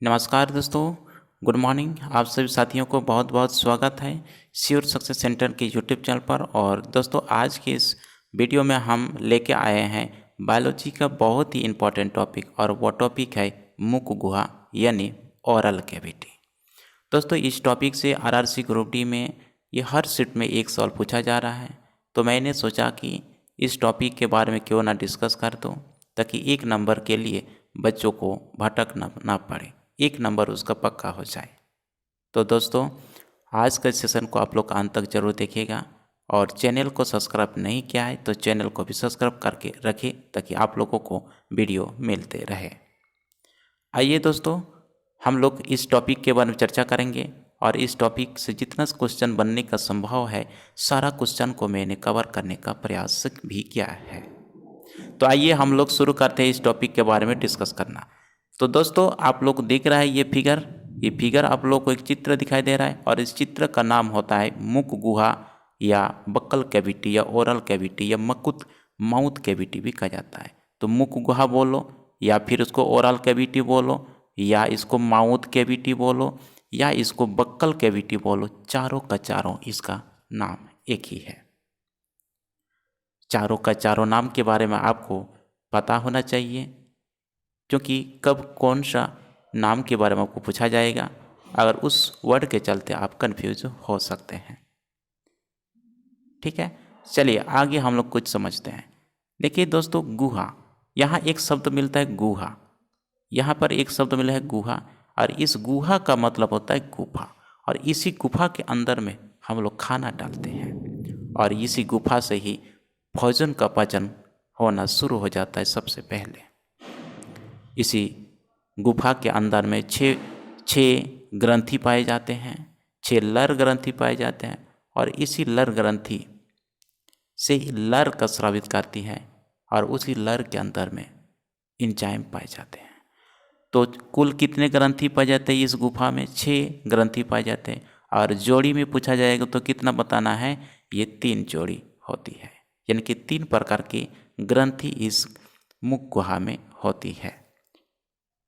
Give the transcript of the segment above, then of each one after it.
नमस्कार दोस्तों, good morning. आप सभी साथियों को बहुत बहुत स्वागत है श्योर सक्सेस सेंटर के यूट्यूब चैनल पर। और दोस्तों, आज के इस वीडियो में हम लेके आए हैं बायोलॉजी का बहुत ही इम्पोर्टेंट टॉपिक, और वो टॉपिक है मुख गुहा यानी ओरल कैविटी। दोस्तों, इस टॉपिक से आरआरसी ग्रुप डी में ये हर शिफ्ट में एक सवाल पूछा जा रहा है, तो मैंने सोचा कि इस टॉपिक के बारे में क्यों ना डिस्कस कर दूँ, ताकि एक नंबर के लिए बच्चों को भटकना ना पड़े, एक नंबर उसका पक्का हो जाए। तो दोस्तों, आज के सेशन को आप लोग अंत तक जरूर देखिएगा, और चैनल को सब्सक्राइब नहीं किया है तो चैनल को भी सब्सक्राइब करके रखें, ताकि आप लोगों को वीडियो मिलते रहे। आइए दोस्तों, हम लोग इस टॉपिक के बारे में चर्चा करेंगे, और इस टॉपिक से जितना क्वेश्चन बनने का संभव है सारा क्वेश्चन को मैंने कवर करने का प्रयास भी किया है। तो आइए हम लोग शुरू करते हैं इस टॉपिक के बारे में डिस्कस करना। तो दोस्तों, आप लोग देख रहे हैं ये फिगर आप लोग को एक चित्र दिखाई दे रहा है, और इस चित्र का नाम होता है मुख गुहा या बक्कल कैविटी या ओरल कैविटी या मकुत माउथ कैविटी भी कहा जाता है। तो मुख गुहा बोलो, या फिर उसको ओरल कैविटी बोलो, या इसको माउथ कैविटी बोलो, या इसको बक्कल कैविटी बोलो, चारों का चारों इसका नाम एक ही है। चारों का चारों नाम के बारे में आपको पता होना चाहिए, क्योंकि कब कौन सा नाम के बारे में आपको पूछा जाएगा, अगर उस वर्ड के चलते आप कंफ्यूज हो सकते हैं। ठीक है, चलिए आगे हम लोग कुछ समझते हैं। देखिए दोस्तों, गुहा, यहाँ एक शब्द मिलता है गुहा, यहाँ पर एक शब्द मिला है गुहा, और इस गुहा का मतलब होता है गुफा, और इसी गुफा के अंदर में हम लोग खाना डालते हैं, और इसी गुफा से ही भोजन का पाचन होना शुरू हो जाता है। सबसे पहले इसी गुफा के अंदर में छः ग्रंथि पाए जाते हैं, 6 लर ग्रंथि पाए जाते हैं, और इसी लर ग्रंथि से ही लर का स्रावित करती है, और उसी लर के अंदर में एंजाइम पाए जाते हैं। तो कुल कितने ग्रंथि पाए जाते हैं इस गुफा में? 6 ग्रंथि पाए जाते हैं, और जोड़ी में पूछा जाएगा तो कितना बताना है? ये 3 जोड़ी होती है, यानी कि 3 प्रकार की ग्रंथि इस मुख गुहा में होती है।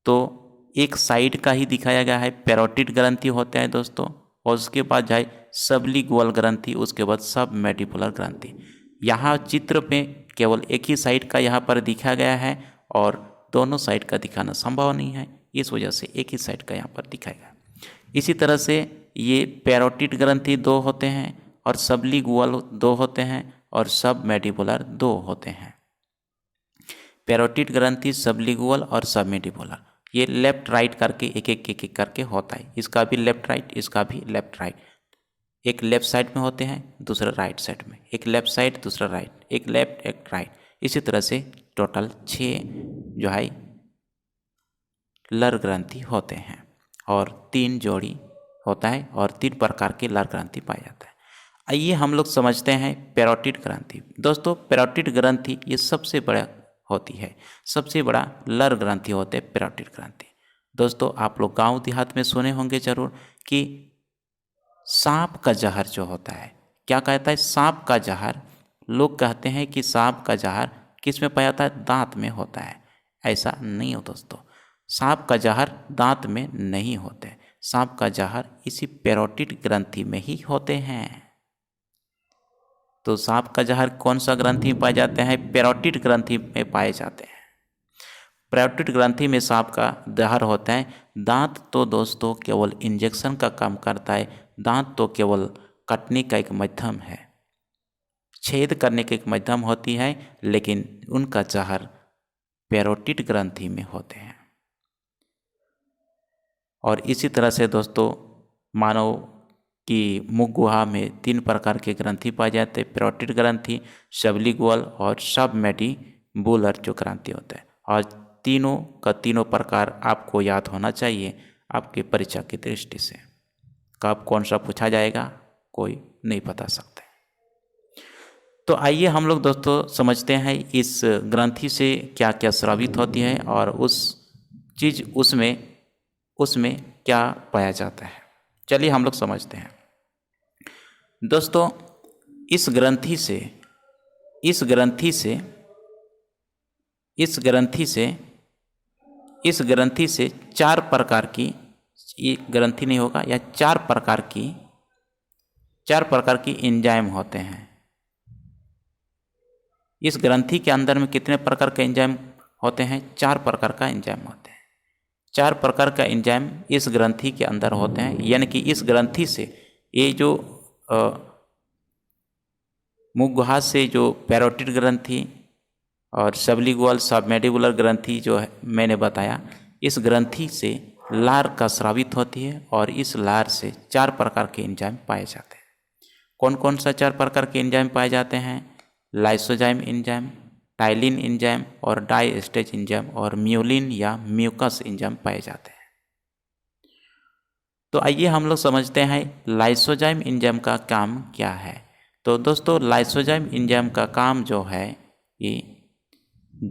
तो एक साइड का ही दिखाया गया है, पैरोटिड ग्रंथि होते हैं दोस्तों, और उसके बाद जाए सबलिंगुअल ग्रंथि, उसके बाद सब मैंडिबुलर ग्रंथि। यहाँ चित्र में केवल एक ही साइड का यहाँ पर दिखा गया है, और दोनों साइड का दिखाना संभव नहीं है, इस वजह से एक ही साइड का यहाँ पर दिखाएगा। इसी तरह से ये पैरोटिड ग्रंथि 2 होते हैं, और सबलिंगुअल 2 होते हैं, और सब मैंडिबुलर 2 होते हैं। पैरोटिड ग्रंथि, सबलिंगुअल और सब मैंडिबुलर, ये लेफ्ट राइट करके एक एक करके होता है। इसका भी लेफ्ट राइट, इसका भी लेफ्ट राइट, एक लेफ्ट साइड में होते हैं, दूसरा राइट साइड में, एक लेफ्ट साइड दूसरा राइट, एक लेफ्ट एक राइट। इसी तरह से टोटल 6 जो है लर ग्रंथि होते हैं, और 3 जोड़ी होता है, और 3 प्रकार के लर ग्रंथि पाया जाता है। आइए हम लोग समझते हैं पैरोटिड ग्रंथि। दोस्तों, पैरोटिड ग्रंथि ये सबसे बड़ा होती है, सबसे बड़ा लर ग्रंथि होते हैं पैरोटिड ग्रंथि। दोस्तों, आप लोग गांव देहात में सुने होंगे जरूर कि सांप का जहर जो होता है, क्या कहता है? सांप का जहर। लोग कहते हैं कि सांप का जहर किस में पाया जाता है? दांत में होता है। ऐसा नहीं हो दोस्तों, सांप का जहर दांत में नहीं होते, सांप का जहर इसी पैरोटिड ग्रंथि में ही होते हैं। तो सांप का जहर कौन सा ग्रंथि में पाए जाते हैं? पैरोटिड ग्रंथि में पाए जाते हैं। पैरोटिड ग्रंथि में सांप का जहर होता है। दांत तो दोस्तों केवल इंजेक्शन का काम करता है, दांत तो केवल कटने का एक माध्यम है, छेद करने की एक माध्यम होती है, लेकिन उनका जहर पैरोटिड ग्रंथि में होते हैं। और इसी तरह से दोस्तों, मानव की मुख गुहा में 3 प्रकार के ग्रंथि पाए जाते हैं, पैरोटिड ग्रंथि, सबलिंगुअल और सब मैंडिबुलर जो ग्रंथि होता है। और तीनों का तीनों प्रकार आपको याद होना चाहिए आपके परीक्षा की दृष्टि से। कब कौन सा पूछा जाएगा कोई नहीं बता सकता। तो आइए हम लोग दोस्तों समझते हैं इस ग्रंथि से क्या क्या स्रावित होती है, और उस चीज़ उसमें क्या पाया जाता है। चलिए हम लोग समझते हैं दोस्तों। इस ग्रंथि से इस ग्रंथि से 4 प्रकार की, ये ग्रंथि नहीं होगा, या 4 प्रकार की एंजाइम होते हैं। इस ग्रंथि के अंदर में कितने प्रकार के एंजाइम होते हैं? 4 प्रकार का एंजाइम होते हैं। 4 प्रकार का एंजाइम इस ग्रंथि के अंदर होते हैं, यानी कि इस ग्रंथि से ये जो मुख गुहा से जो पैरोटिड ग्रंथि और सबलिंगुअल सबमैंडिबुलर ग्रंथि जो है मैंने बताया, इस ग्रंथि से लार का स्रावित होती है और इस लार से 4 प्रकार के एंजाइम पाए जाते हैं। कौन कौन सा 4 प्रकार के एंजाइम पाए जाते हैं? लाइसोजाइम एंजाइम, टाइलिन एंजाइम और डाइस्टेज एंजाइम और म्यूलिन या म्यूकस एंजाइम पाए जाते हैं। तो आइए हम लोग समझते हैं लाइसोजाइम एंजाइम का काम क्या है। तो दोस्तों, लाइसोजाइम एंजाइम का काम जो है, ये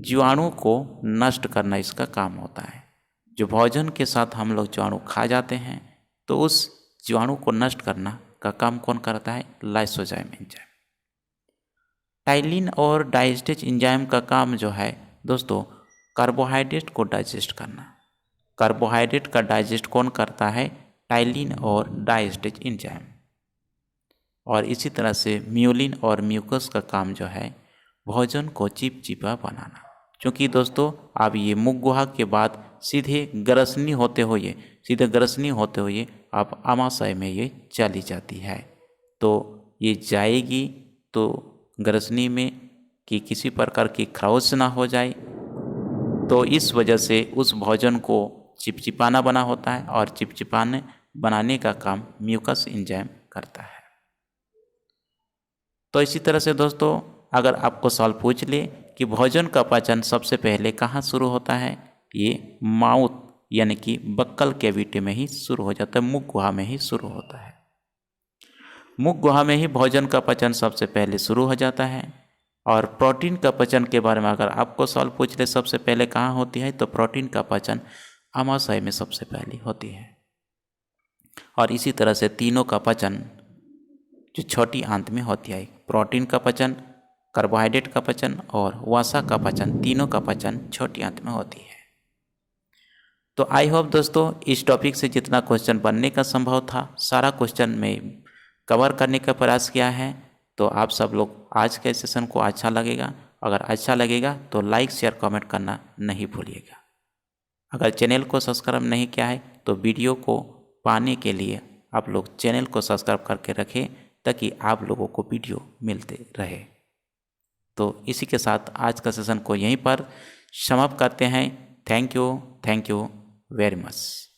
जीवाणु को नष्ट करना इसका काम होता है। जो भोजन के साथ हम लोग जीवाणु खा जाते हैं, तो उस जीवाणु को नष्ट करना का काम कौन करता है? Lysozyme enzyme. टाइलिन और डाइस्टेज एंजाइम का काम जो है दोस्तों, कार्बोहाइड्रेट को डाइजेस्ट करना। कार्बोहाइड्रेट का डाइजेस्ट कौन करता है? टाइलिन और डाइस्टेज एंजाइम। और इसी तरह से म्यूलिन और म्यूकस का काम जो है, भोजन को चिपचिपा बनाना। क्योंकि दोस्तों, अब ये मुख गुहा के बाद सीधे ग्रसनी होते हुए अब आमाशय में ये चली जाती है। तो ये जाएगी तो ग्रसनी में कि किसी प्रकार की खरोच ना हो जाए, तो इस वजह से उस भोजन को चिपचिपाना बना होता है, और चिपचिपाने बनाने का काम म्यूकस एंजाइम करता है। तो इसी तरह से दोस्तों, अगर आपको सवाल पूछ ले कि भोजन का पाचन सबसे पहले कहाँ शुरू होता है, ये माउथ यानी कि बक्कल कैविटी में ही शुरू हो जाता है, मुख गुहा में ही शुरू होता है। मुख गुहा में ही भोजन का पाचन सबसे पहले शुरू हो जाता है। और प्रोटीन का पाचन के बारे में अगर आपको सवाल पूछ ले सबसे पहले कहाँ होती है, तो प्रोटीन का पाचन आमाशय में सबसे पहले होती है। और इसी तरह से तीनों का पाचन जो छोटी आंत में होती है, प्रोटीन का पाचन, कार्बोहाइड्रेट का पाचन और वसा का पाचन, तीनों का पाचन छोटी आंत में होती है। तो आई होप दोस्तों, इस टॉपिक से जितना क्वेश्चन बनने का संभव था, सारा क्वेश्चन में कवर करने का प्रयास किया है। तो आप सब लोग आज के सेशन को अच्छा लगेगा, अगर अच्छा लगेगा तो लाइक शेयर कमेंट करना नहीं भूलिएगा। अगर चैनल को सब्सक्राइब नहीं किया है तो वीडियो को पाने के लिए आप लोग चैनल को सब्सक्राइब करके रखें, ताकि आप लोगों को वीडियो मिलते रहे। तो इसी के साथ आज का सेशन को यहीं पर समाप्त करते हैं। Thank you very much.